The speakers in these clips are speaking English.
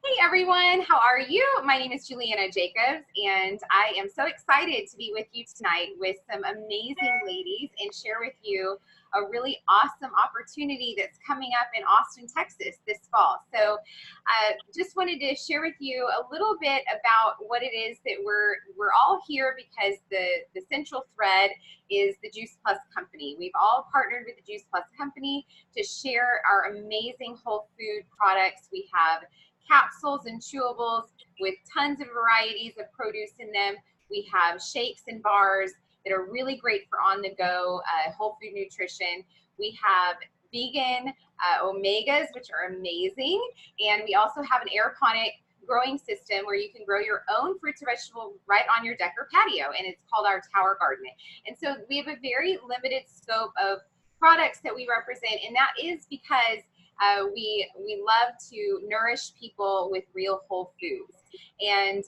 Hey everyone, how are you? My name is Juliana Jacobs, and I am so excited to be with you tonight with some amazing ladies and share with you a really awesome opportunity that's coming up in Austin, Texas this fall. So, just wanted to share with you a little bit about what it is that we're all here because the central thread is the Juice Plus Company. We've all partnered with the Juice Plus Company to share our amazing whole food products. We have capsules and chewables with tons of varieties of produce in them. We have shakes and bars that are really great for on the go whole food nutrition. We have vegan omegas, which are amazing. And we also have an aeroponic growing system where you can grow your own fruits or vegetables right on your deck or patio. And it's called our Tower Garden. And so we have a very limited scope of products that we represent. And that is because we love to nourish people with real whole foods. And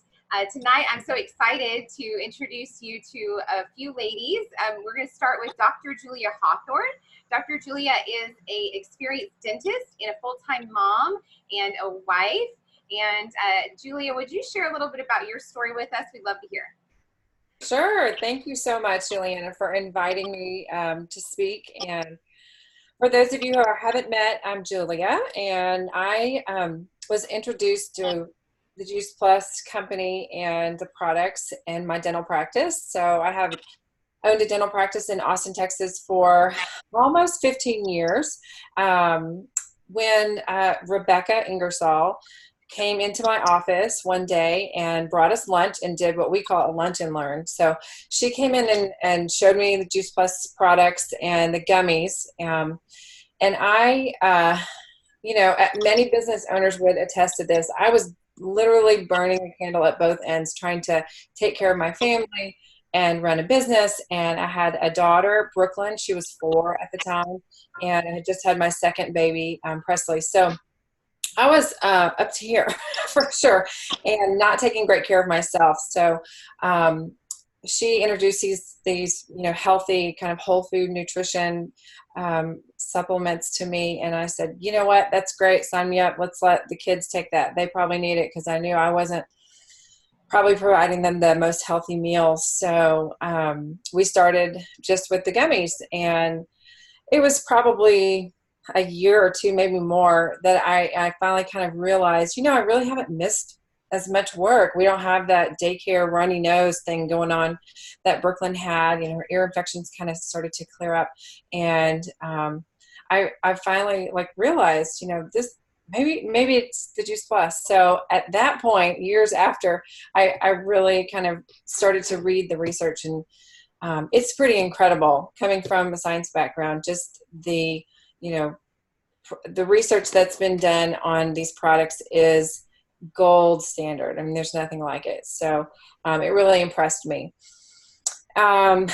tonight, I'm so excited to introduce you to a few ladies. We're going to start with Dr. Julia Hawthorne. Dr. Julia is an experienced dentist and a full-time mom and a wife. And Julia, would you share a little bit about your story with us? We'd love to hear. Sure. Thank you so much, Juliana, for inviting me to speak. And for those of you who haven't met, I'm Julia, and I was introduced to the Juice Plus company and the products in my dental practice. So I have owned a dental practice in Austin, Texas for almost 15 years. When Rebecca Ingersoll came into my office one day and brought us lunch and did what we call a lunch and learn. So she came in and showed me the Juice Plus products and the gummies. And I, many business owners would attest to this. I was literally burning a candle at both ends, trying to take care of my family and run a business. And I had a daughter, Brooklyn. She was 4 at the time. And I had just had my second baby, Presley. So I was up to here for sure and not taking great care of myself. So she introduced these healthy kind of whole food nutrition supplements to me. And I said, you know what, that's great. Sign me up. Let's let the kids take that. They probably need it because I knew I wasn't probably providing them the most healthy meals. So we started just with the gummies, and it was probably a year or two, maybe more, that I finally kind of realized, I really haven't missed as much work. We don't have that daycare runny nose thing going on that Brooklyn had. Her ear infections kind of started to clear up. And I finally realized, this, maybe it's the Juice Plus. So at that point, years after, I really kind of started to read the research, and it's pretty incredible coming from a science background, just the research that's been done on these products is gold standard. I mean, there's nothing like it. So it really impressed me. I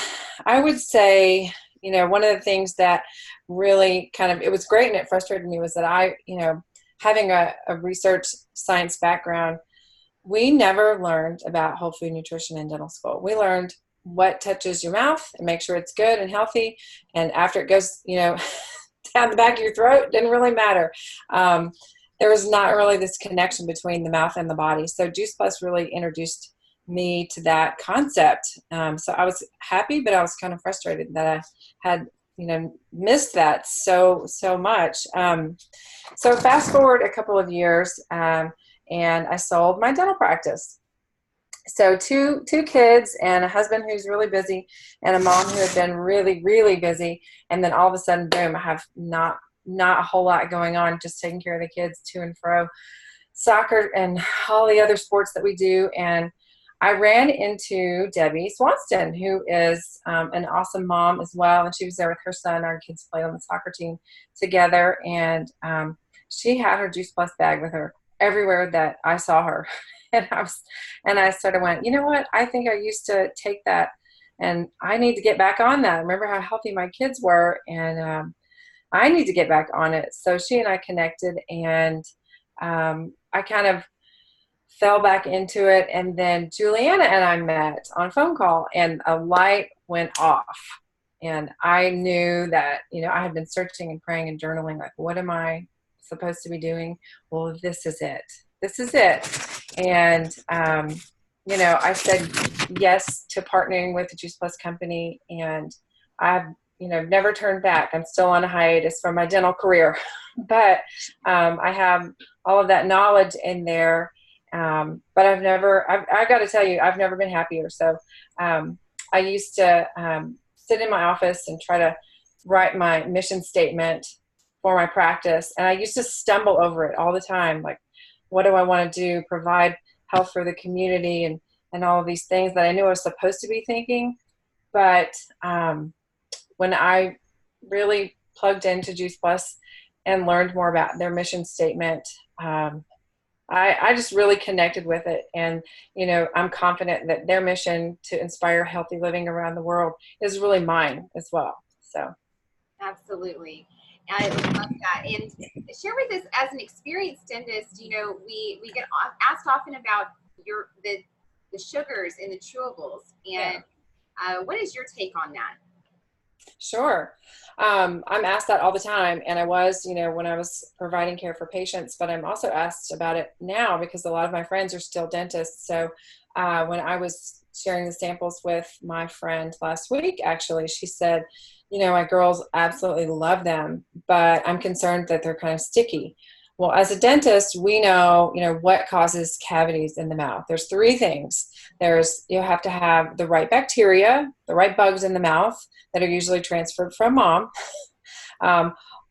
would say, one of the things that really it was great and it frustrated me was that having a research science background, we never learned about whole food nutrition in dental school. We learned what touches your mouth and make sure it's good and healthy. And after it goes, down the back of your throat, didn't really matter. There was not really this connection between the mouth and the body. So Juice Plus really introduced me to that concept. So I was happy, but I was kind of frustrated that I had, missed that so much. So fast forward a couple of years, and I sold my dental practice. So two kids and a husband who's really busy and a mom who had been really, really busy. And then all of a sudden, boom, I have not a whole lot going on, just taking care of the kids to and fro, soccer and all the other sports that we do. And I ran into Debbie Swanston, who is an awesome mom as well. And she was there with her son. Our kids played on the soccer team together. And she had her Juice Plus bag with her everywhere that I saw her. And I sort of went, you know what? I think I used to take that, and I need to get back on that. Remember how healthy my kids were, and I need to get back on it. So she and I connected, and I kind of fell back into it. And then Juliana and I met on a phone call, and a light went off. And I knew that, I had been searching and praying and journaling, what am I supposed to be doing? Well, this is it. this is it. And, you know, I said yes to partnering with the Juice Plus company, and I've, you know, never turned back. I'm still on a hiatus from my dental career, but I have all of that knowledge in there. But I got to tell you, I've never been happier. So I used to sit in my office and try to write my mission statement for my practice. And I used to stumble over it all the time. Like, what do I want to do? Provide health for the community and all of these things that I knew I was supposed to be thinking. But when I really plugged into Juice Plus and learned more about their mission statement, I just really connected with it. And, you know, I'm confident that their mission to inspire healthy living around the world is really mine as well. So. Absolutely. I love that. And share with us, as an experienced dentist, you know, we get asked often about the sugars in the chewables. And what is your take on that? Sure. I'm asked that all the time. And I was, you know, when I was providing care for patients, but I'm also asked about it now because a lot of my friends are still dentists. So when I was sharing the samples with my friend last week, actually, she said, you know, my girls absolutely love them, but I'm concerned that they're kind of sticky. Well, as a dentist, we know, you know, what causes cavities in the mouth. There's three things. You have to have the right bacteria, the right bugs in the mouth that are usually transferred from mom.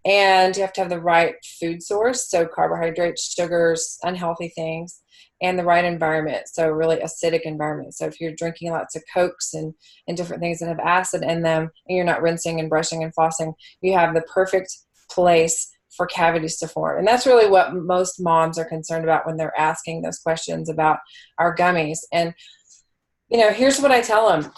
And you have to have the right food source, so carbohydrates, sugars, unhealthy things, and the right environment, so really acidic environment. So if you're drinking lots of Cokes and different things that have acid in them, and you're not rinsing and brushing and flossing, you have the perfect place for cavities to form. And that's really what most moms are concerned about when they're asking those questions about our gummies. And, you know, here's what I tell them.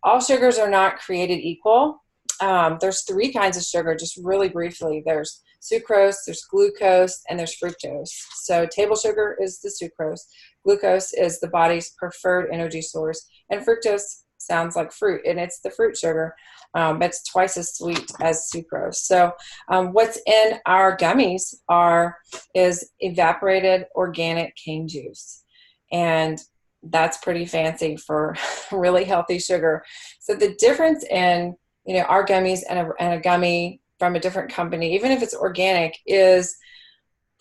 All sugars are not created equal. There's three kinds of sugar, just really briefly. There's sucrose, there's glucose, and there's fructose. So table sugar is the sucrose. Glucose is the body's preferred energy source. And fructose sounds like fruit, and it's the fruit sugar. It's twice as sweet as sucrose. So what's in our gummies is evaporated organic cane juice. And that's pretty fancy for really healthy sugar. So the difference in, you know, our gummies and a gummy from a different company, even if it's organic, is,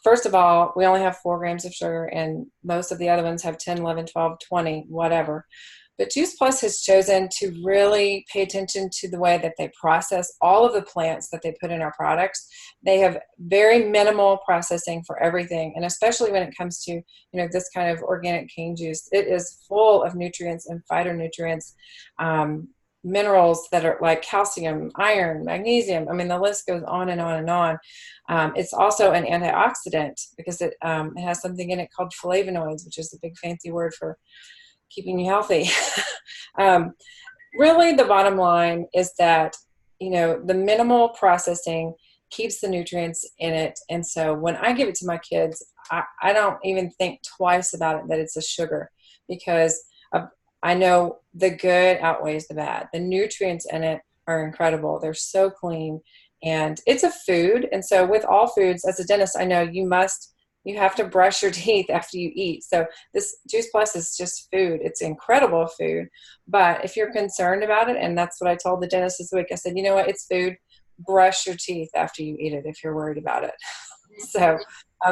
first of all, we only have 4 grams of sugar, and most of the other ones have 10, 11, 12, 20, whatever. But Juice Plus has chosen to really pay attention to the way that they process all of the plants that they put in our products. They have very minimal processing for everything, and especially when it comes to, you know, this kind of organic cane juice, it is full of nutrients and phytonutrients, minerals that are like calcium, iron, magnesium. I mean, the list goes on and on and on. It's also an antioxidant because it has something in it called flavonoids, which is a big fancy word for keeping you healthy. Really, the bottom line is that, you know, the minimal processing keeps the nutrients in it. And so when I give it to my kids, I don't even think twice about it that it's a sugar, because I know the good outweighs the bad. The nutrients in it are incredible. They're so clean, and it's a food. And so with all foods, as a dentist, I know you have to brush your teeth after you eat. So this Juice Plus is just food. It's incredible food. But if you're concerned about it, and that's what I told the dentist this week, I said, you know what, it's food. Brush your teeth after you eat it if you're worried about it. So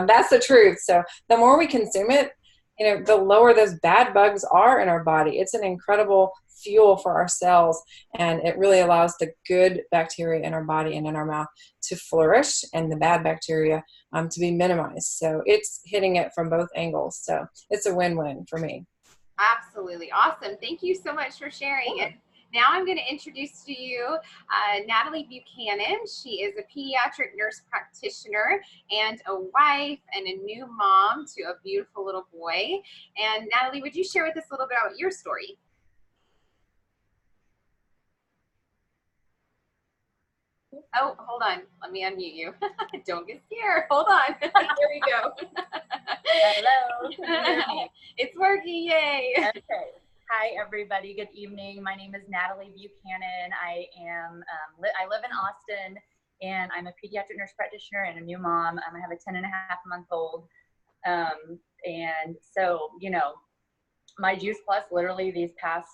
that's the truth. So the more we consume it, you know, the lower those bad bugs are in our body. It's an incredible fuel for our cells, and it really allows the good bacteria in our body and in our mouth to flourish, and the bad bacteria to be minimized. So it's hitting it from both angles. So it's a win-win for me. Absolutely. Awesome. Thank you so much for sharing it. Now I'm going to introduce to you Natalie Buchanan. She is a pediatric nurse practitioner and a wife and a new mom to a beautiful little boy. And Natalie, would you share with us a little bit about your story? Oh, hold on. Let me unmute you. Don't get scared. Hold on. There we go. Hello. Can you hear me? It's working. Yay. Okay. Hi, everybody. Good evening. My name is Natalie Buchanan. I live in Austin, and I'm a pediatric nurse practitioner and a new mom. I have a 10-and-a-half-month-old. And so, my Juice Plus, literally these past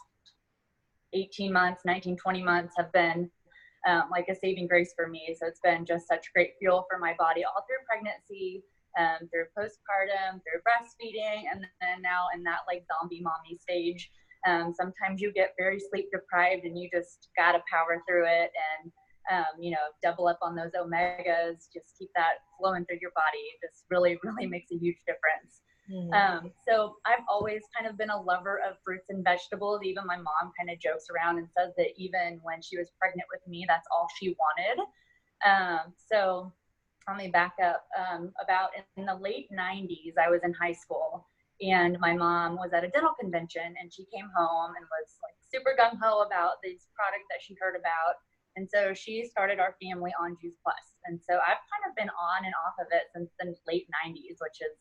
18 months, 19, 20 months have been like a saving grace for me. So it's been just such great fuel for my body all through pregnancy, through postpartum, through breastfeeding, and then now in that like zombie mommy stage. Sometimes you get very sleep deprived and you just got to power through it and, double up on those omegas, just keep that flowing through your body. It just really, really makes a huge difference. So I've always kind of been a lover of fruits and vegetables. Even my mom kind of jokes around and says that even when she was pregnant with me, that's all she wanted. So let me back up. About in the late 90s, I was in high school and my mom was at a dental convention and she came home and was like super gung-ho about these products that she heard about. And so she started our family on Juice Plus. And so I've kind of been on and off of it since the late 90s, which is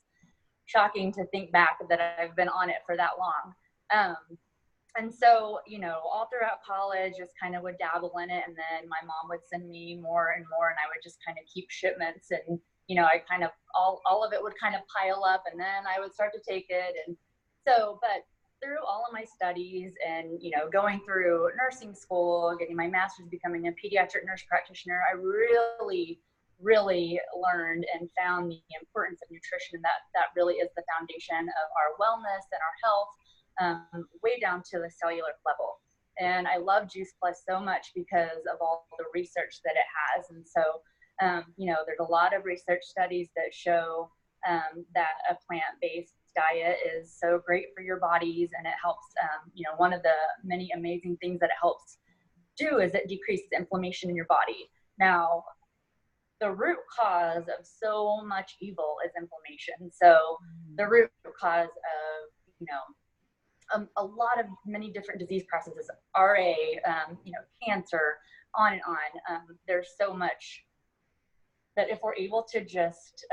shocking to think back that I've been on it for that long. And so, all throughout college, just kind of would dabble in it. And then my mom would send me more and more, and I would just kind of keep shipments. And, I kind of, all of it would kind of pile up, and then I would start to take it. And so, but through all of my studies and, going through nursing school, getting my master's, becoming a pediatric nurse practitioner, I really learned and found the importance of nutrition. That really is the foundation of our wellness and our health, way down to the cellular level. And I love Juice Plus so much because of all the research that it has. And so, there's a lot of research studies that show that a plant-based diet is so great for your bodies, and it helps, one of the many amazing things that it helps do is it decreases inflammation in your body. Now, the root cause of so much evil is inflammation. So the root cause of, a lot of many different disease processes, RA, cancer, on and on. There's so much that if we're able to just,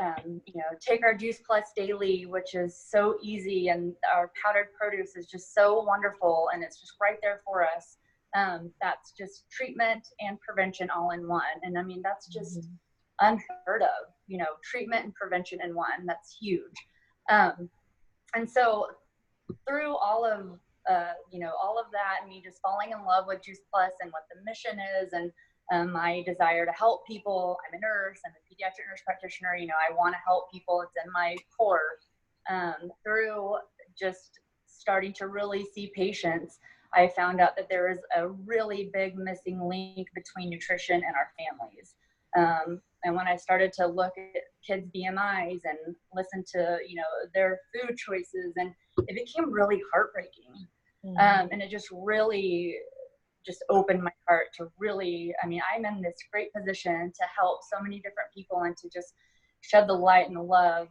take our Juice Plus daily, which is so easy, and our powdered produce is just so wonderful, and it's just right there for us. That's just treatment and prevention all in one. And I mean, that's just unheard of, treatment and prevention in one. That's huge. And so through all of that, me just falling in love with Juice Plus and what the mission is, and my desire to help people. I'm a nurse, I'm a pediatric nurse practitioner. I want to help people. It's in my core. Through just starting to really see patients, I found out that there is a really big missing link between nutrition and our families. And when I started to look at kids' BMIs and listen to, their food choices, and it became really heartbreaking. And it just really just opened my heart to really, I'm in this great position to help so many different people and to just shed the light and the love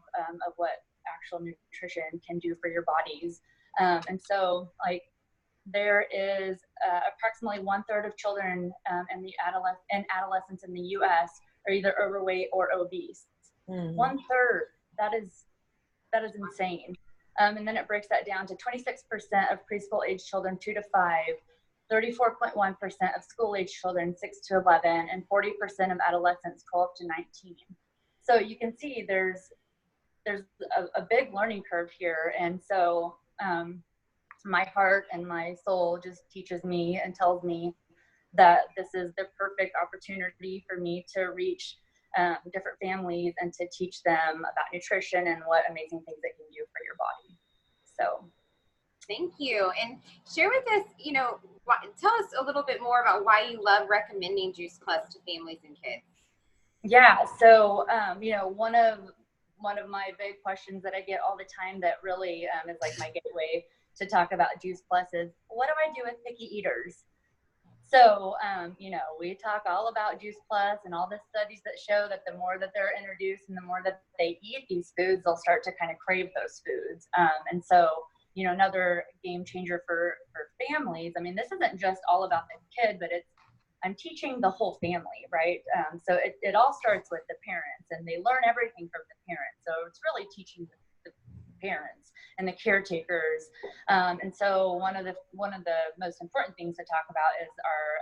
of what actual nutrition can do for your bodies. And so, like, there is approximately 1/3 of children in adolescents in the U.S. are either overweight or obese. 1/3. That is insane. And then it breaks that down to 26% of preschool age children 2 to 5, 34.1% of school age children 6 to 11, and 40% of adolescents 12 to 19. So you can see there's a big learning curve here. And so my heart and my soul just teaches me and tells me that this is the perfect opportunity for me to reach different families and to teach them about nutrition and what amazing things it can do for your body. So thank you. And share with us, tell us a little bit more about why you love recommending Juice Plus to families and kids. Yeah. So, one of my big questions that I get all the time that really is like my gateway to talk about Juice Plus is, what do I do with picky eaters? So, we talk all about Juice Plus and all the studies that show that the more that they're introduced and the more that they eat these foods, they'll start to kind of crave those foods. And so, another game changer for families. This isn't just all about the kid, but I'm teaching the whole family, right? So it all starts with the parents, and they learn everything from the parents. So it's really teaching the parents and the caretakers. And so one of the most important things to talk about is our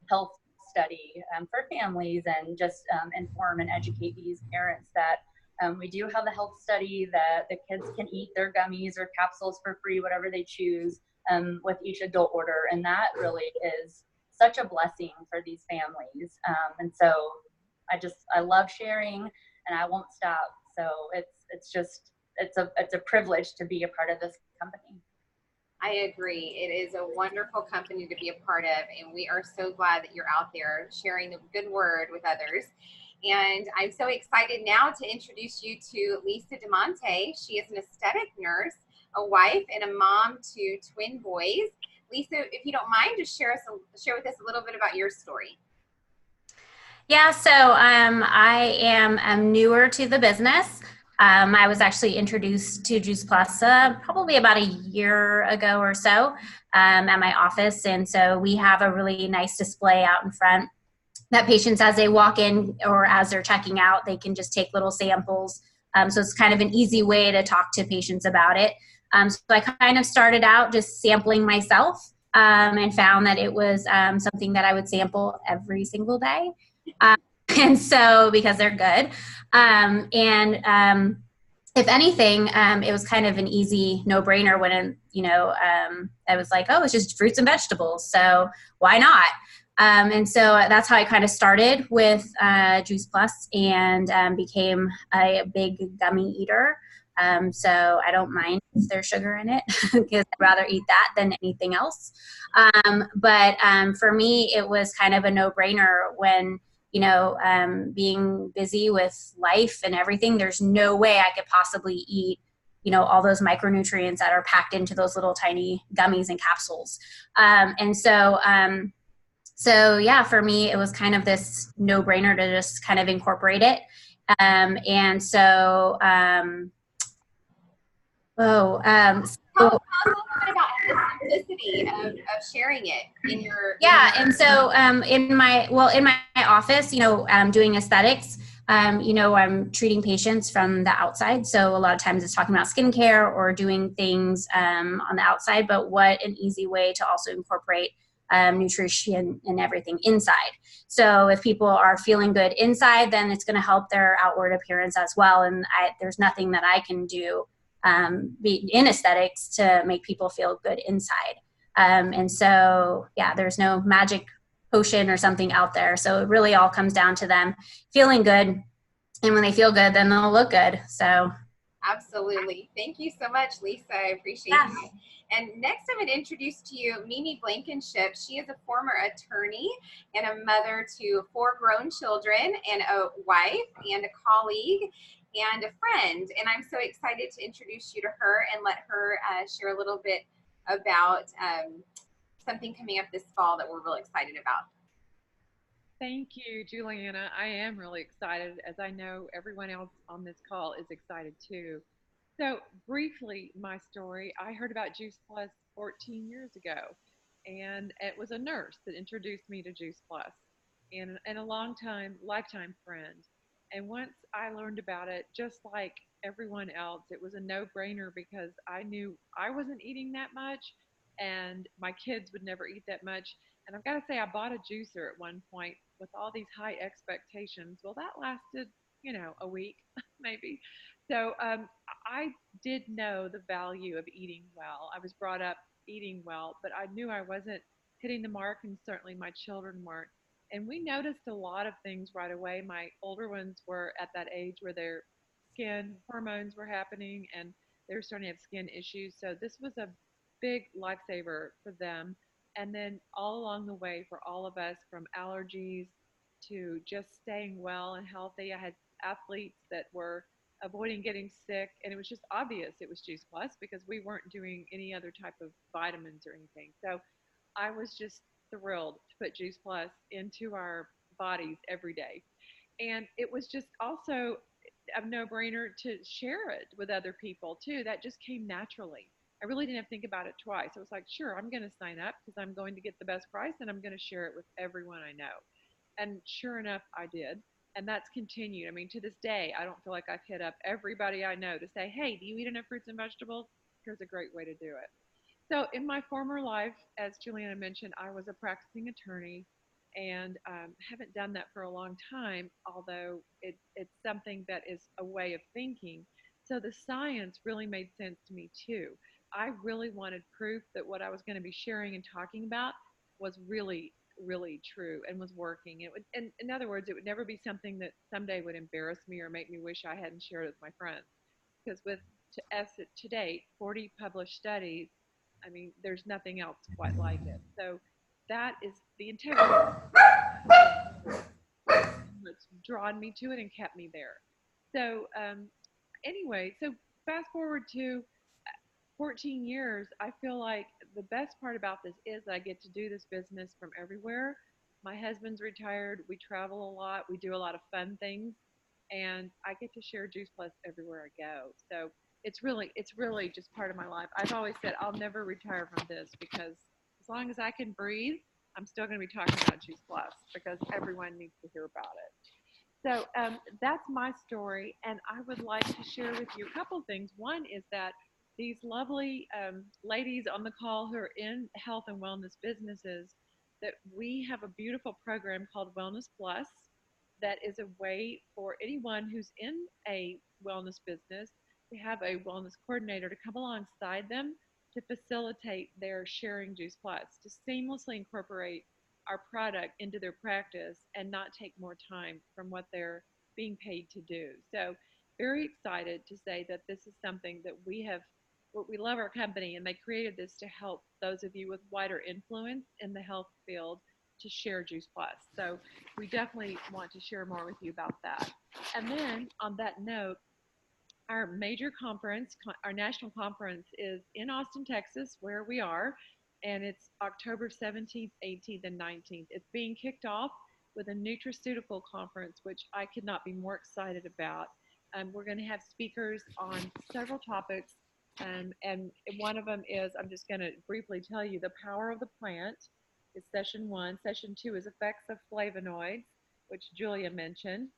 health study for families, and just inform and educate these parents that We do have a health study that the kids can eat their gummies or capsules for free, whatever they choose, with each adult order. And that really is such a blessing for these families. And so I love sharing, and I won't stop. So it's a privilege to be a part of this company. I agree. It is a wonderful company to be a part of, and we are so glad that you're out there sharing the good word with others. And I'm so excited now to introduce you to Lisa DeMonte. She is an aesthetic nurse, a wife, and a mom to twin boys. Lisa, if you don't mind, just share with us a little bit about your story. Yeah, so I am newer to the business. I was actually introduced to Juice Plus probably about a year ago or so at my office. And so we have a really nice display out in front that patients, as they walk in or as they're checking out, they can just take little samples. So it's kind of an easy way to talk to patients about it. So I kind of started out just sampling myself and found that it was something that I would sample every single day. And so, because they're good. If anything, it was kind of an easy no-brainer when, I was like, oh, it's just fruits and vegetables. So why not? And so that's how I kind of started with Juice Plus and became a big gummy eater. So I don't mind if there's sugar in it because I'd rather eat that than anything else. But for me, it was kind of a no-brainer when, being busy with life and everything, there's no way I could possibly eat, all those micronutrients that are packed into those little tiny gummies and capsules. So yeah, for me, it was kind of this no-brainer to just kind of incorporate it. Tell us a little bit about the simplicity of sharing it in your. Yeah, and so in my office, doing aesthetics, I'm treating patients from the outside. So a lot of times it's talking about skincare or doing things on the outside, but what an easy way to also incorporate nutrition and everything inside. So if people are feeling good inside, then it's going to help their outward appearance as well. And there's nothing that I can do in aesthetics to make people feel good inside. And so, yeah, there's no magic potion or something out there. So it really all comes down to them feeling good. And when they feel good, then they'll look good. So. Absolutely. Thank you so much, Lisa. I appreciate you. And next I'm going to introduce to you Mimi Blankenship. She is a former attorney and a mother to 4 grown children and a wife and a colleague and a friend. And I'm so excited to introduce you to her and let her share a little bit about something coming up this fall that we're really excited about. Thank you, Juliana. I am really excited, as I know everyone else on this call is excited too. So, briefly, my story, I heard about Juice Plus 14 years ago, and it was a nurse that introduced me to Juice Plus, and a lifetime friend. And once I learned about it, just like everyone else, it was a no-brainer because I knew I wasn't eating that much, and my kids would never eat that much. And I've got to say, I bought a juicer at one point with all these high expectations. Well, that lasted, a week maybe. So I did know the value of eating well. I was brought up eating well, but I knew I wasn't hitting the mark, and certainly my children weren't. And we noticed a lot of things right away. My older ones were at that age where their skin hormones were happening and they were starting to have skin issues. So this was a big lifesaver for them. And then all along the way for all of us, from allergies to just staying well and healthy. I had athletes that were avoiding getting sick, and it was just obvious it was Juice Plus because we weren't doing any other type of vitamins or anything. So I was just thrilled to put Juice Plus into our bodies every day. And it was just also a no-brainer to share it with other people too. That just came naturally. I really didn't have to think about it twice. It was like, sure, I'm going to sign up because I'm going to get the best price and I'm going to share it with everyone I know. And sure enough, I did. And that's continued. I mean, to this day, I don't feel like I've hit up everybody I know to say, hey, do you eat enough fruits and vegetables? Here's a great way to do it. So, in my former life, as Juliana mentioned, I was a practicing attorney, and haven't done that for a long time, although it's something that is a way of thinking. So the science really made sense to me too. I really wanted proof that what I was going to be sharing and talking about was really, really true and was working. It would, in other words, it would never be something that someday would embarrass me or make me wish I hadn't shared it with my friends. Because with to date 40 published studies, I mean, there's nothing else quite like it. So that is the integrity that's drawn me to it and kept me there. So anyway, so fast forward to 14 years, I feel like the best part about this is I get to do this business from everywhere. My husband's retired. We travel a lot. We do a lot of fun things, and I get to share Juice Plus everywhere I go. So it's really just part of my life. I've always said I'll never retire from this because as long as I can breathe, I'm still going to be talking about Juice Plus because everyone needs to hear about it. So that's my story, and I would like to share with you a couple of things. One is that these lovely ladies on the call who are in health and wellness businesses, that we have a beautiful program called Wellness Plus that is a way for anyone who's in a wellness business to have a wellness coordinator to come alongside them to facilitate their sharing Juice Plus, to seamlessly incorporate our product into their practice and not take more time from what they're being paid to do. So very excited to say that this is something that we love our company, and they created this to help those of you with wider influence in the health field to share Juice Plus. So we definitely want to share more with you about that. And then on that note, our major conference, our national conference, is in Austin, Texas, where we are, and it's October 17th, 18th, and 19th. It's being kicked off with a nutraceutical conference, which I could not be more excited about. We're going to have speakers on several topics, and one of them is, I'm just going to briefly tell you, the power of the plant is session one. Session two is effects of flavonoids, which Julia mentioned.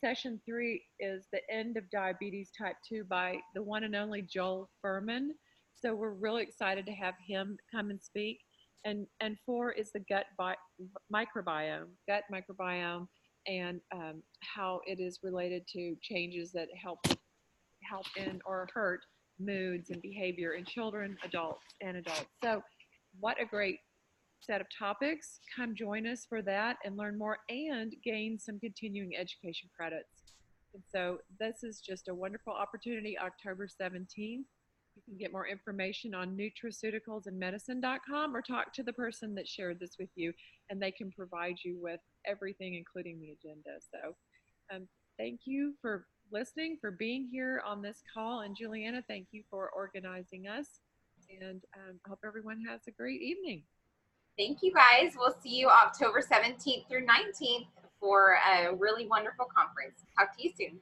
Session three is the end of diabetes type 2 by the one and only Joel Furman. So we're really excited to have him come and speak. And four is the gut microbiome, and how it is related to changes that help in or hurt moods and behavior in children, adults, and adults. So what a great set of topics. Come join us for that and learn more and gain some continuing education credits. And so this is just a wonderful opportunity, October 17th. You can get more information on nutraceuticalsandmedicine.com or talk to the person that shared this with you, and they can provide you with everything, including the agenda. So thank you for listening, for being here on this call. And Juliana, thank you for organizing us. And I hope everyone has a great evening. Thank you, guys. We'll see you October 17th through 19th for a really wonderful conference. Talk to you soon.